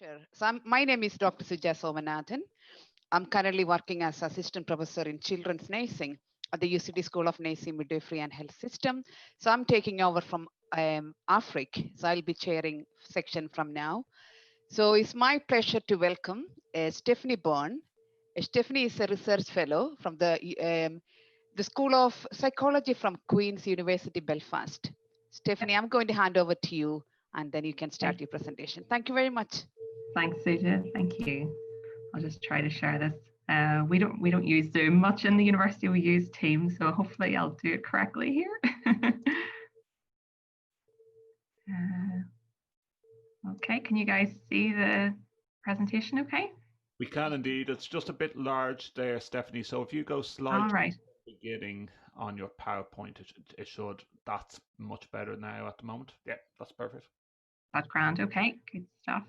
Sure. So my name is Dr. Sujya Somanathan. I'm currently working as assistant professor in children's nursing at the UCD School of Nursing, Midwifery and Health System. So I'm taking over from Africa. So I'll be chairing section from now. So it's my pleasure to welcome Stephanie Byrne. Stephanie is a research fellow from the School of Psychology from Queen's University, Belfast. Stephanie, I'm going to hand over to you and then you can start your presentation. Thank you very much. Thanks, Suja. Thank you. I'll just try to share this. We don't use Zoom much in the university. We use Teams, so hopefully I'll do it correctly here. Okay, can you guys see the presentation okay? We can indeed. It's just a bit large there, Stephanie. So if you go slide to the beginning on your PowerPoint, it should. That's much better now at the moment. Yeah, that's perfect. That's grand. Okay, good stuff.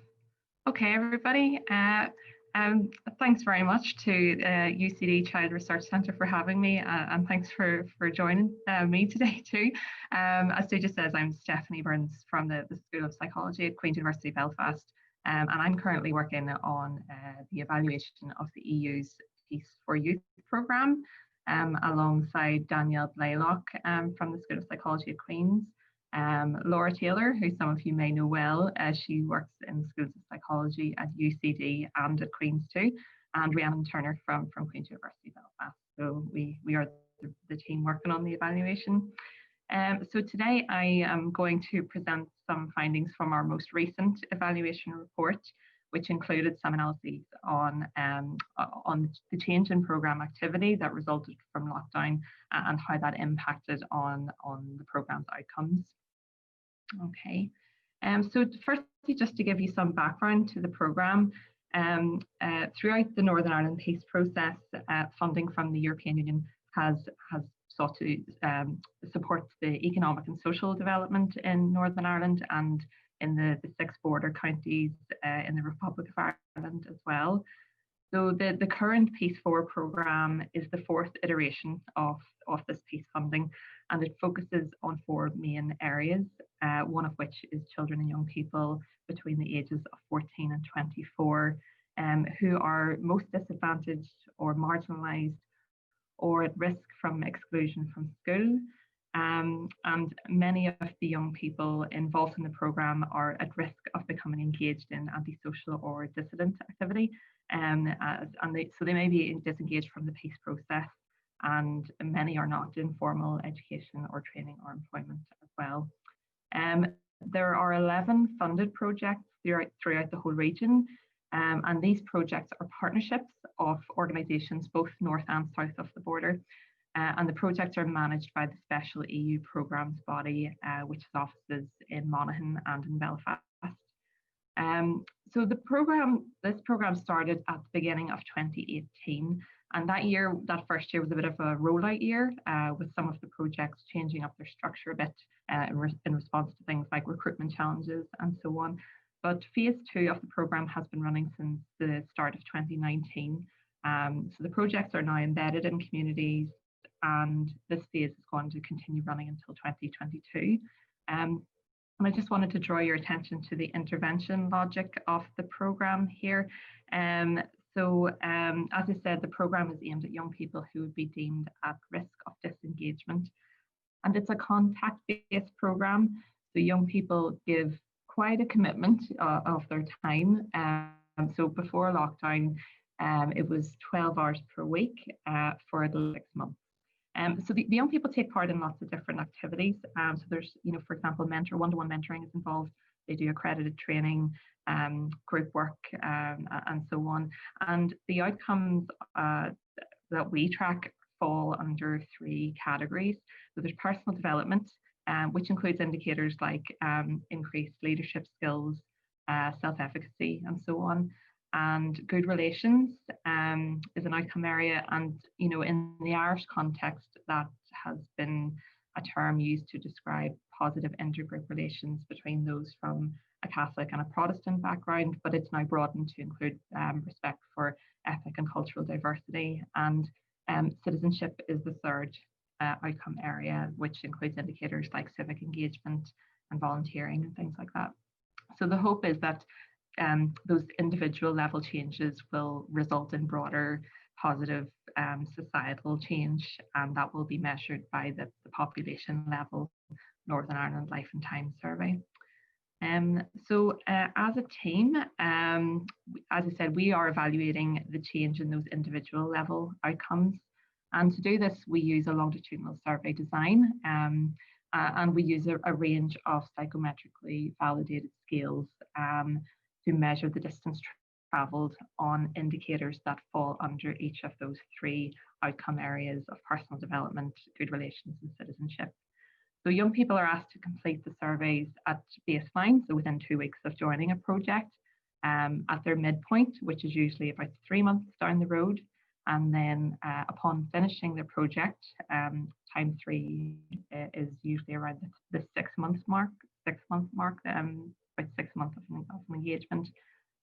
Okay, everybody. Thanks very much to UCD Child Research Centre for having me, and thanks for joining me today too. As Suja says, I'm Stephanie Burns from the School of Psychology at Queen's University Belfast, and I'm currently working on the evaluation of the EU's Peace for Youth programme, alongside Danielle Blaylock from the School of Psychology at Queen's. Laura Taylor, who some of you may know well, she works in the Schools of Psychology at UCD and at Queen's too, and Rhiannon Turner from Queen's University Belfast. So we are the team working on the evaluation. So today I am going to present some findings from our most recent evaluation report, which included some analyses on the change in programme activity that resulted from lockdown and how that impacted on the programme's outcomes. Okay, so firstly, just to give you some background to the programme, throughout the Northern Ireland peace process, funding from the European Union has sought to support the economic and social development in Northern Ireland and in the 6 border counties in the Republic of Ireland as well. So the current Peace 4 programme is the 4th iteration of this peace funding, and it focuses on 4 main areas, one of which is children and young people between the ages of 14 and 24 who are most disadvantaged or marginalised or at risk from exclusion from school. And many of the young people involved in the programme are at risk of becoming engaged in antisocial or dissident activity. So they may be disengaged from the peace process, and many are not in formal education or training or employment as well. There are 11 funded projects throughout the whole region, and these projects are partnerships of organisations both north and south of the border. And the projects are managed by the special EU programmes body, which has offices in Monaghan and in Belfast. So this programme started at the beginning of 2018, and that first year was a bit of a rollout year, with some of the projects changing up their structure a bit in response to things like recruitment challenges and so on. But phase 2 of the programme has been running since the start of 2019. So the projects are now embedded in communities, and this phase is going to continue running until 2022. And I just wanted to draw your attention to the intervention logic of the programme here. So as I said, the programme is aimed at young people who would be deemed at risk of disengagement. And it's a contact-based programme, so young people give quite a commitment of their time. So before lockdown, it was 12 hours per week for at least 6 months. So the young people take part in lots of different activities. So there's, for example, one-to-one mentoring is involved. They do accredited training, group work, and so on. And the outcomes that we track fall under 3 categories. So there's personal development, which includes indicators like increased leadership skills, self-efficacy, and so on. And good relations is an outcome area, and in the Irish context, that has been a term used to describe positive intergroup relations between those from a Catholic and a Protestant background, but it's now broadened to include respect for ethnic and cultural diversity. And citizenship is the 3rd outcome area, which includes indicators like civic engagement and volunteering and things like that. So the hope is that those individual level changes will result in broader positive societal change, and that will be measured by the population level Northern Ireland Life and Time survey. So as a team, as I said, we are evaluating the change in those individual level outcomes. And to do this, we use a longitudinal survey design, and we use a range of psychometrically validated scales to measure the distance travelled on indicators that fall under each of those three outcome areas of personal development, good relations, and citizenship. So young people are asked to complete the surveys at baseline, so within 2 weeks of joining a project, at their midpoint, which is usually about 3 months down the road. And then upon finishing their project, time 3 is usually around the 6 month mark, about 6 months of engagement.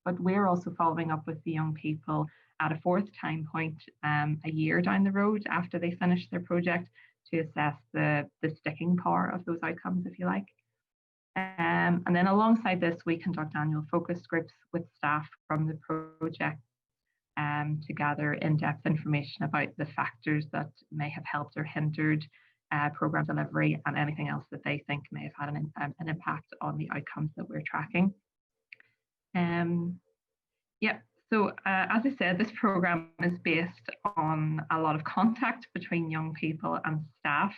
But we're also following up with the young people at a 4th time point, a year down the road after they finish their project, to assess the sticking power of those outcomes, if you like. And then alongside this, we conduct annual focus groups with staff from the project to gather in-depth information about the factors that may have helped or hindered program delivery, and anything else that they think may have had an impact on the outcomes that we're tracking. So as I said, this program is based on a lot of contact between young people and staff,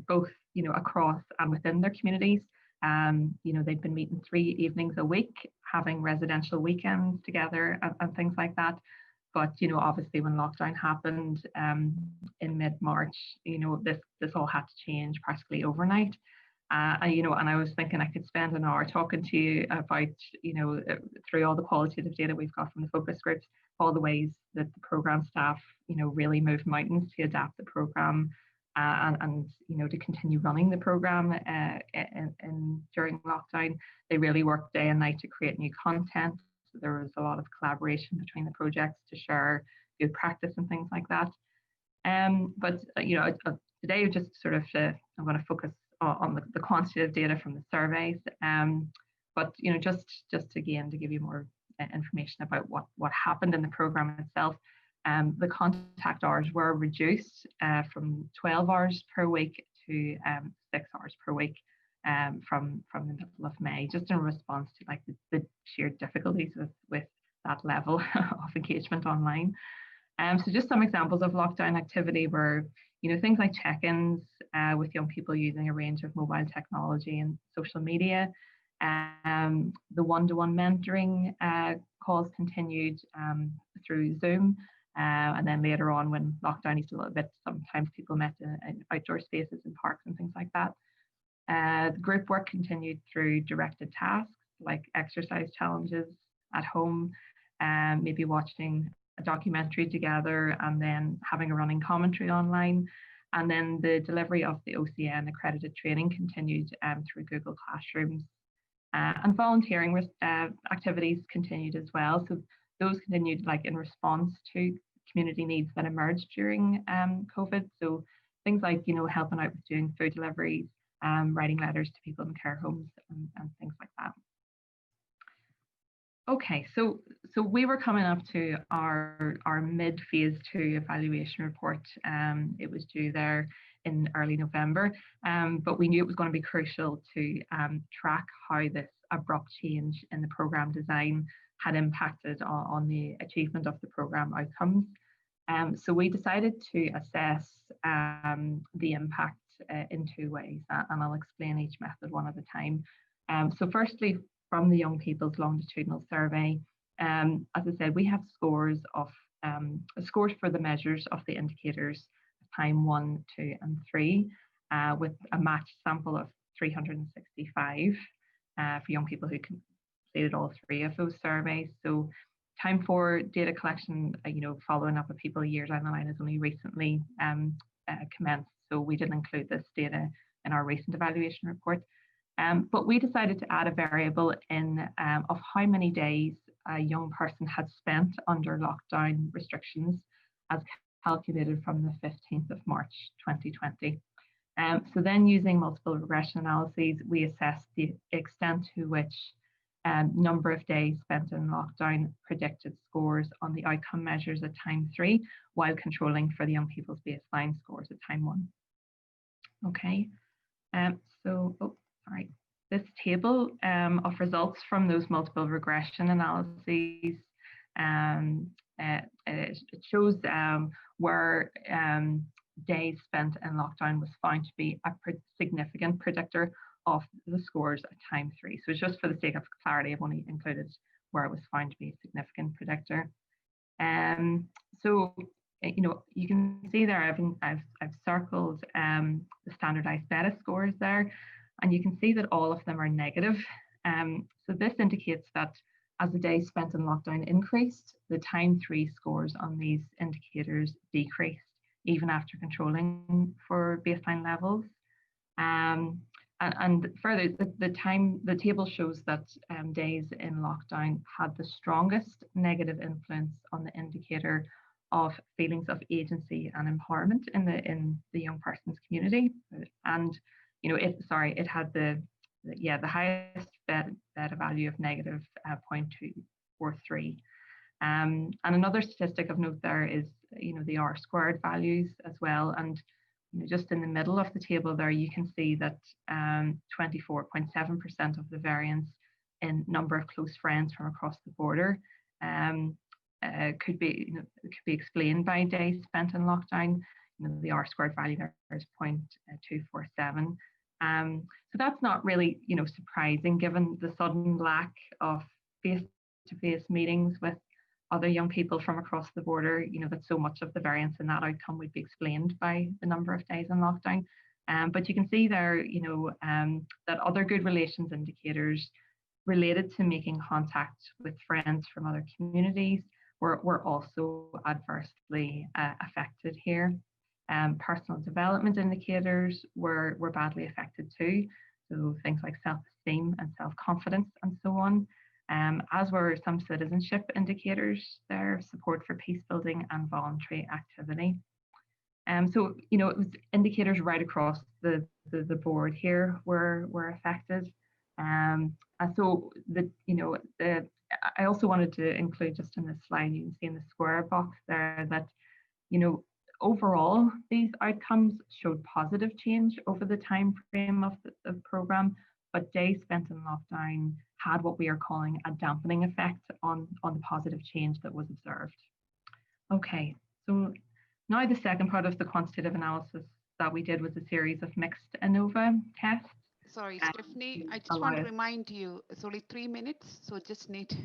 both across and within their communities. They've been meeting 3 evenings a week, having residential weekends together and things like that. But obviously, when lockdown happened in mid-March, this all had to change practically overnight. And I was thinking I could spend an hour talking to you about, through all the qualitative data we've got from the focus groups, all the ways that the program staff, really moved mountains to adapt the program and to continue running the program during lockdown. They really worked day and night to create new content. So there was a lot of collaboration between the projects to share good practice and things like that. But today, just sort of, I'm going to focus on the quantitative data from the surveys, but just again to give you more information about what happened in the program itself. The contact hours were reduced from 12 hours per week to 6 hours per week from the middle of May, just in response to like the sheer difficulties with that level of engagement online. So just some examples of lockdown activity were things like check-ins with young people using a range of mobile technology and social media. The one-to-one mentoring calls continued through Zoom. And then later on, when lockdown eased a little bit, sometimes people met in outdoor spaces in parks and things like that. Group work continued through directed tasks like exercise challenges at home, maybe watching a documentary together and then having a running commentary online. And then the delivery of the OCN accredited training continued through Google Classrooms. And volunteering activities continued as well. So those continued like in response to community needs that emerged during COVID. So things like, helping out with doing food deliveries, writing letters to people in care homes and things like that. Okay, so we were coming up to our mid-phase 2 evaluation report. It was due there in early November, but we knew it was going to be crucial to track how this abrupt change in the programme design had impacted on the achievement of the programme outcomes. So we decided to assess the impact in 2 ways, and I'll explain each method one at a time. So firstly, from the young people's longitudinal survey, as I said, we have scores for the measures of the indicators time 1, 2, and 3, with a matched sample of 365 for young people who completed all 3 of those surveys. So time 4 data collection, following up with people years down the line, has only recently commenced. So we didn't include this data in our recent evaluation report. But we decided to add a variable in of how many days a young person had spent under lockdown restrictions, as calculated from the 15th of March 2020. So then, using multiple regression analyses, we assessed the extent to which number of days spent in lockdown predicted scores on the outcome measures at time 3, while controlling for the young people's baseline scores at time 1. Okay, this table of results from those multiple regression analyses, it shows where days spent in lockdown was found to be a significant predictor of the scores at time 3. So just for the sake of clarity, I've only included where it was found to be a significant predictor. So you can see there I've circled the standardized beta scores there, and you can see that all of them are negative. So this indicates that as the days spent in lockdown increased, the time 3 scores on these indicators decreased, even after controlling for baseline levels. And further, the table shows that days in lockdown had the strongest negative influence on the indicator of feelings of agency and empowerment in the young person's community. And it had the highest beta value of negative 0.243. And another statistic of note there is the R-squared values as well. And just in the middle of the table there, you can see that 24.7% of the variance in number of close friends from across the border could be explained by days spent in lockdown. The R-squared value there is 0.247. So that's not really surprising, given the sudden lack of face-to-face meetings with other young people from across the border, that so much of the variance in that outcome would be explained by the number of days in lockdown. But you can see there, that other good relations indicators related to making contact with friends from other communities were also adversely affected here. Personal development indicators were badly affected too. So things like self-esteem and self-confidence and so on. As were some citizenship indicators, their support for peace building and voluntary activity. So it was indicators right across the board here were affected. And so I also wanted to include, just in this slide, you can see in the square box there that overall these outcomes showed positive change over the time frame of the program, but days spent in lockdown had what we are calling a dampening effect on the positive change that was observed. Okay, so now the second part of the quantitative analysis that we did was a series of mixed Anova tests. Sorry, Stephanie, I just want to remind you, it's only 3 minutes, so just need to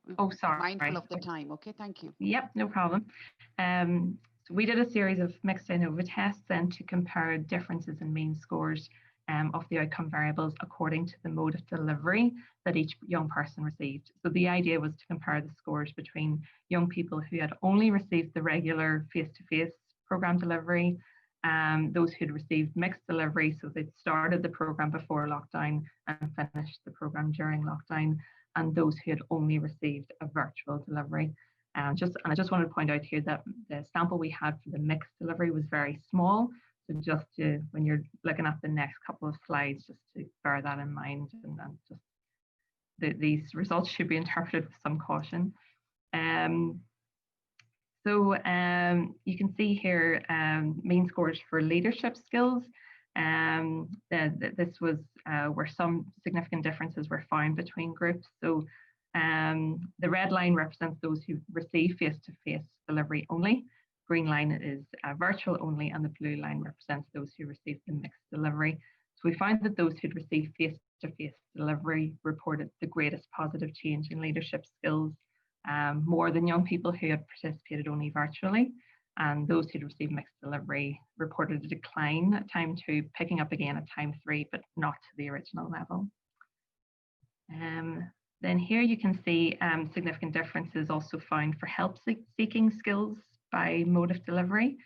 be mindful of the time. Okay, thank you. Yep, no problem. So we did a series of mixed Anova tests then to compare differences in mean scores of the outcome variables according to the mode of delivery that each young person received. So the idea was to compare the scores between young people who had only received the regular face-to-face program delivery, those who had received mixed delivery, so they'd started the program before lockdown and finished the program during lockdown, and those who had only received a virtual delivery. And I just wanted to point out here that the sample we had for the mixed delivery was very small. So just when you're looking at the next couple of slides, just to bear that in mind, and just these results should be interpreted with some caution. So you can see here mean scores for leadership skills. This was where some significant differences were found between groups. So the red line represents those who receive face-to-face delivery only. Green line is virtual only, and the blue line represents those who received the mixed delivery. So we found that those who'd received face-to-face delivery reported the greatest positive change in leadership skills, more than young people who had participated only virtually. And those who'd received mixed delivery reported a decline at time 2, picking up again at time 3, but not to the original level. Then here you can see significant differences also found for help-seeking skills by mode of delivery.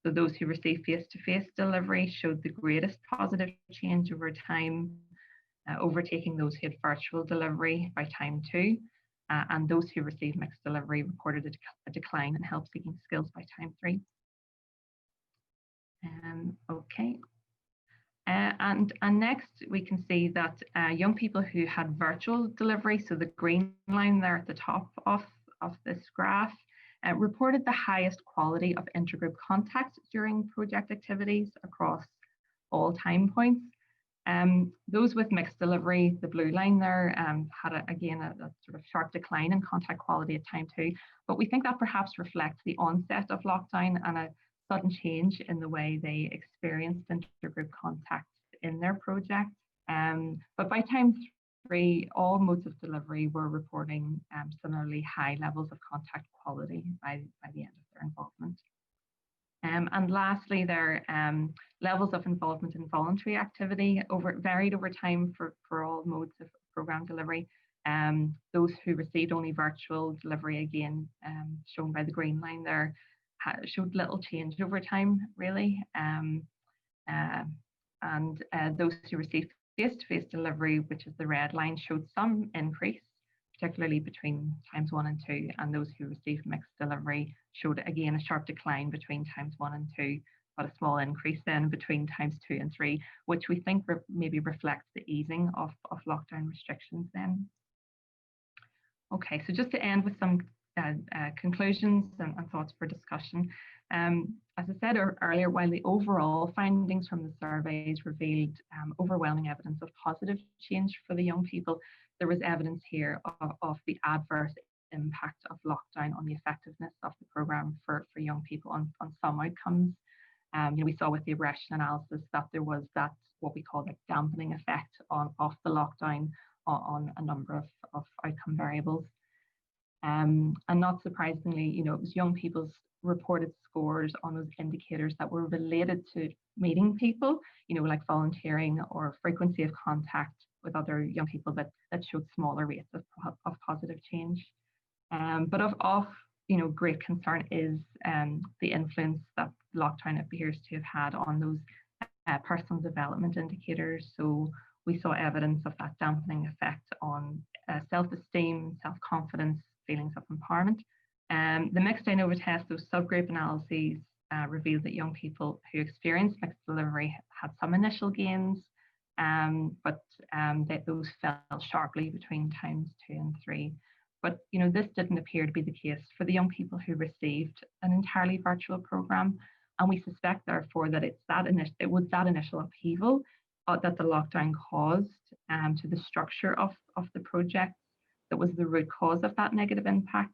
So those who received face-to-face delivery showed the greatest positive change over time, overtaking those who had virtual delivery by time 2. And those who received mixed delivery reported a decline in help-seeking skills by time 3. Okay. And next, we can see that young people who had virtual delivery, so the green line there at the top of this graph, reported the highest quality of intergroup contact during project activities across all time points. Those with mixed delivery, the blue line there, had again a sort of sharp decline in contact quality at time 2, but we think that perhaps reflects the onset of lockdown and a sudden change in the way they experienced intergroup contact in their project. But by time 3, all modes of delivery were reporting similarly high levels of contact quality by the end of their involvement. And lastly, their levels of involvement in voluntary activity varied over time for all modes of programme delivery. Those who received only virtual delivery, again, shown by the green line there, showed little change over time, really. And those who received face-to-face delivery, which is the red line, showed some increase, particularly between times 1 and 2, and those who received mixed delivery showed again a sharp decline between times 1 and 2, but a small increase then between times 2 and 3, which we think maybe reflects the easing of lockdown restrictions then. Okay, so just to end with some conclusions and thoughts for discussion. As I said earlier, while the overall findings from the surveys revealed overwhelming evidence of positive change for the young people, there was evidence here of the adverse impact of lockdown on the effectiveness of the programme for young people on some outcomes. We saw with the regression analysis that there was that, what we call the dampening effect of the lockdown on a number of outcome variables. And not surprisingly, it was young people's reported scores on those indicators that were related to meeting people, like volunteering or frequency of contact with other young people that showed smaller rates of positive change. But of great concern is the influence that lockdown appears to have had on those personal development indicators. So we saw evidence of that dampening effect on self-esteem, self-confidence, feelings of empowerment. The mixed Anova test, those subgroup analyses revealed that young people who experienced mixed delivery had some initial gains, but that those fell sharply between times 2 and 3. But this didn't appear to be the case for the young people who received an entirely virtual programme, and we suspect therefore that it was that initial upheaval that the lockdown caused to the structure of the project that was the root cause of that negative impact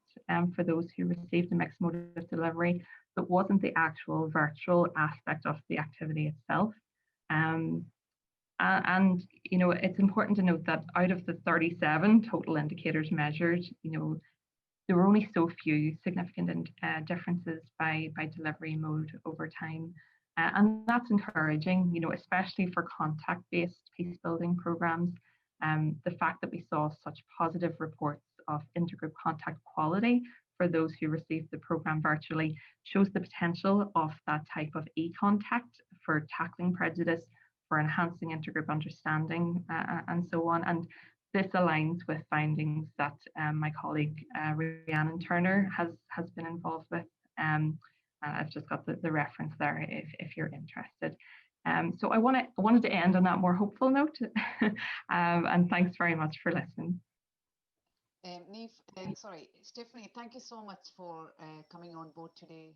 for those who received a mixed mode of delivery, but wasn't the actual virtual aspect of the activity itself. And it's important to note that out of the 37 total indicators measured, there were only so few significant differences by delivery mode over time. And that's encouraging, especially for contact-based peace-building programs. The fact that we saw such positive reports of intergroup contact quality for those who received the programme virtually shows the potential of that type of e-contact for tackling prejudice, for enhancing intergroup understanding, and so on. And this aligns with findings that my colleague Rhiannon Turner has been involved with. I've just got the reference there if you're interested. So I wanted to end on that more hopeful note, and thanks very much for listening. Niamh, sorry, Stephanie, thank you so much for coming on board today.